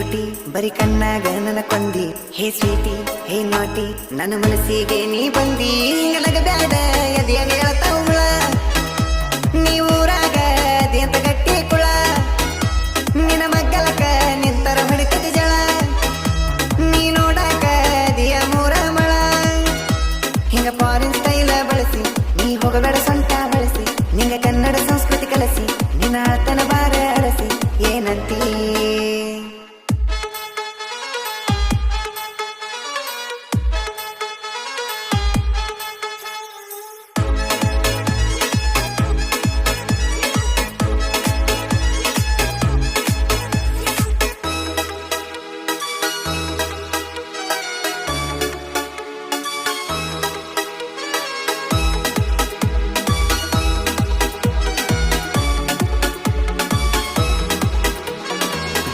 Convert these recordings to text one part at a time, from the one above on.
beauty ಬರಿ ಕಣ್ಣಾಗ ನನ್ನ ಕೊಂದಿ ಹೇ ಸ್ವೀಟಿ ಹೇ ನಾಟಿ ನನ್ನ ಮನಸ್ಸಿಗೆ ನೀ ಬಂದಿ ಹಿಂಗಲಗ ಬ್ಯಾಡ ಎದೆಯಾಗ ಹೇಳ್ತಾವುಳ ನೀವೂರಾಗ ಅದೇಂತ ಗಟ್ಟಿ ಕುಳ ನಿನ್ನ ಮಗ್ಗಲಕ ನಿಂತರ ಹೊಡಿತದ ಜಳ ನೀ ನೋಡಾಕ ದಿಯ ಮೂರ ಮಳ ಹಿಂಗ ಫಾರಿನ್ ಸ್ಟೈಲ ಬಳಸಿ ನೀ ಹೋಗಬೇಡ ಸೊಂಟ ಬಳಸಿ ನಿಂಗ ಕನ್ನಡ ಸಂಸ್ಕೃತಿ ಕಲಸಿ ನಿನ್ನ ಆತನ ಬಾರ ಅರಸಿ ಏನಂತೀ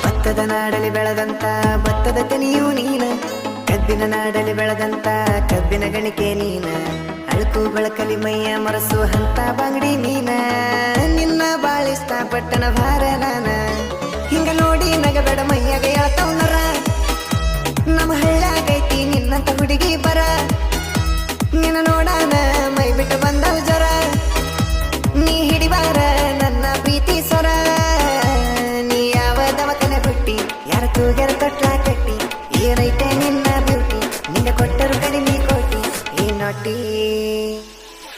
ಭತ್ತದ ನಾಡಲಿ ಬೆಳೆದಂತ ಭತ್ತದ ತೆನೆಯೂ ನೀನ ಕಬ್ಬಿನ ನಾಡಲಿ ಬೆಳೆದಂತ ಕಬ್ಬಿನ ಗಣಿಕೆ ನೀನ ಅಳುಕು ಬೆಳಕಲಿ ಮೈಯ ಮರಸು ಹಂತ ಬಂಗಡಿ ನೀನ ನಿನ್ನ ಬಾಳಿಷ್ಟ ಪಟ್ಟಣ ಭಾರ ನಾನ ಹಿಂಗ ನೋಡಿ ನಗಬೇಡ ಮೈಯಾಗ ಹೇಳ್ತಾವನರ ನಮ್ಮ ಹಳ್ಳಾಗೈತಿ ನಿನ್ನಂತ ಹುಡುಗಿ ಬರ ನಿನ್ನ ನೋಡಾನ ಮೈ ಬಿಟ್ಟು ಬಂದವು ಜ್ವರ ನೀ ಹಿಡಿಬಾರ ನನ್ನ ಪ್ರೀತಿ ಸ್ವರ ಯಾರ ತೂಗ್ಯಾರ ತೊಟ್ಲ ಕಟ್ಟಿ ಏನೈತೆ ನಿನ್ನ ಬ್ಯೂಟಿ ನಿನ್ನ ಕೊಟ್ಟರು ಕಡಿಮೆ ಕೋಟಿ ಈ ನಾಟಿ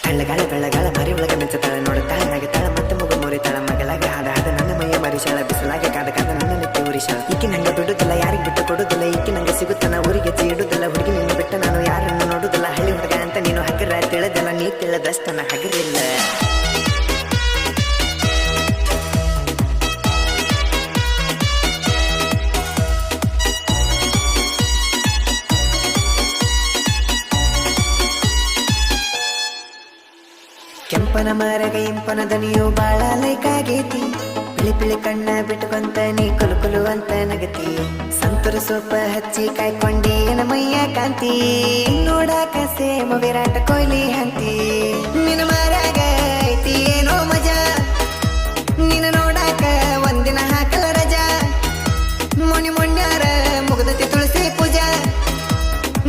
ಕಳ್ಳಗಾಳ ಬೆಳ್ಳಗಾಳ ಮರಿ ಒಳಗ ಮೆಚ್ಚತಾಳ ನೋಡುತ್ತಾಳ ನಗತಾಳ ಮತ್ತೆ ಮುಗು ಮುರಿತಾಳ ಮಗಳಾಗ ಹಾಡ ಹಾಡ ನನ್ನ ಮೈಯ ಮರಿಶಾಳ ಬಿಸಲಾಗ ಕಾದ ಕಾದ ನನ್ನ ನೆತ್ತಿ ಉರಿಶಾಳ ಈಕಿ ನಂಗೆ ಬಿಡುದಿಲ್ಲ ಯಾರಿಗೆ ಬಿಟ್ಟು ಕೊಡುದಿಲ್ಲ ಈಕಿ ನಂಗೆ ಸಿಗುತ್ತಾನ ಊರಿಗೆ ಇಡುದಿಲ್ಲ ಹುಡುಗಿ ನಿನ್ನ ಬಿಟ್ಟು ನಾನು ಯಾರನ್ನು ನೋಡುದಿಲ್ಲ ಹಳ್ಳಿ ಹುಡುಗ ಅಂತ ನೀನು ಹಗರ ತಿಳಿದಲ್ಲ ನೀ ತಿಳಿದಷ್ಟನ ಹಗರಿಲ್ಲ ಕೆಂಪನ ಮರಗ ಇಂಪನ ದನಿಯು ಬಾಳ ಲೈಕಾಗೈತಿ ಪಿಳಿ ಪಿಳಿ ಕಣ್ಣ ಬಿಟ್ಕೊಂತ ನೀ ಕುಲು ಕುಲು ಅಂತ ನಗತಿ ಸಂತೂರ ಸೋಪ ಹಚ್ಚಿ ಕಾಯ್ಕೊಂಡಿ ಏನ ಮೈಯ ಕಾಂತಿ ನೋಡಾಕ ಸೇಮ ವಿರಾಟ ಕೊಹ್ಲಿ ಹಂತಿ ನಿನ್ನ ಮರಗ ಐತಿ ಏನೋ ಮಜಾ ನಿನ್ನ ನೋಡಾಕ ಒಂದಿನ ಹಾಕಲ ರಜಾ ಮೊಣಿ ಮೊಣ್ಯಾರ ಮುಗದತಿ ತುಳಸಿ ಪೂಜಾ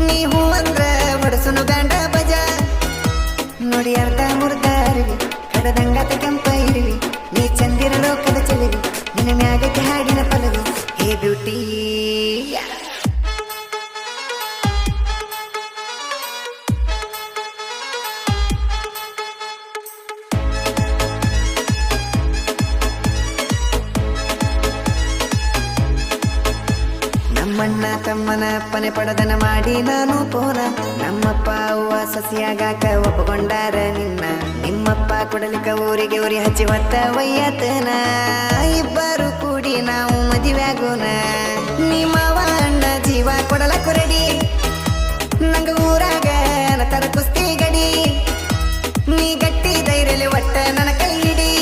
ನೀ ಹೂ ಅಂದ್ರ ಹೊಡಸುನು ಬ್ಯಾಂಡ ಬಜಾ ನೋಡಿ ಅರ್ಧ ಮುರ್ದ ಅರಿವಿ ಕಡದಂಗಾತ ಕೆಂಪ ಇರುವಿ ನೀ ಚಂದಿರ ಲೋಕದ ಚೆಲುವಿ ನಿನ್ನ ಮ್ಯಾಗಕ್ಕೆ ಹಾಡಿನ ಪಲವಿ ಹೇ ಬ್ಯೂಟಿ ನಮ್ಮಣ್ಣ ತಮ್ಮನ ಅಪ್ಪನೆ ಪಡದನ ಮಾಡಿ ನಾನು ಪೋನ ನಮ್ಮಪ್ಪ ಅವ್ವ ಸಸಿಯಾಗಾಕ ಒಪ್ಪಕೊಂಡಾರ ನಿನ್ನ ನಿಮ್ಮಪ್ಪ ಕೊಡಲಿಕ್ಕ ಊರಿಗೆ ಉರಿ ಹಚ್ಚಿ ಹೊತ್ತ ವಯ್ಯತನ ಇಬ್ಬರು ಕೂಡಿ ನಾವು ಮದುವೆಯಾಗೋಣ ನಿಮ್ಮವ ಅಣ್ಣ ಜೀವ ಕೊಡಲಕ್ಕ ರೆಡಿ ನಂಗ ಊರಾಗ ತರ ಕುಸ್ತಿ ಗಡಿ ನೀ ಗಟ್ಟಿ ಧೈರ್ಯಲಿ ಒಟ್ಟ ನನ್ನ ಕೈ ಹಿಡಿ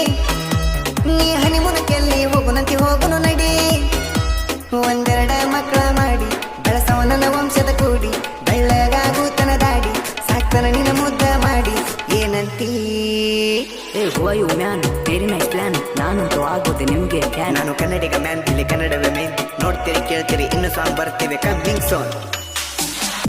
ನೀ ಹನಿಮುನಕ್ಕೆಲ್ಲಿ ಹೋಗುನಂತಿ ಹೋಗುನು ನಡಿ ಒಂದೆರಡ ಮಕ್ಕಳ ಮಾಡಿ ಬೆಳಸವ ನನ್ನ ವಂಶದ ಕೂಡಿ ಬೆಳ್ಳಗಾಗೂತನ ದಾಡಿ ಸಾಕ್ತನ ನಿನ್ನ ಮುದ್ದ ಮಾಡಿ ಏನಂತೀ you man very nice plan ನಾನಂತೂ ಆಗೋದೆ ನಿಮ್ಗೆ ನಾನು ಕನ್ನಡಿಗ ಮ್ಯಾನ್ ಇಲ್ಲಿ ಕನ್ನಡವೇ ಮೇನ್ ನೋಡ್ತೀರಿ ಕೇಳ್ತೀರಿ ಇನ್ನು ಸಾಂಗ್ ಬರ್ತೀವಿ ಕಮ್ಮಿಂಗ್ ಸೋನ್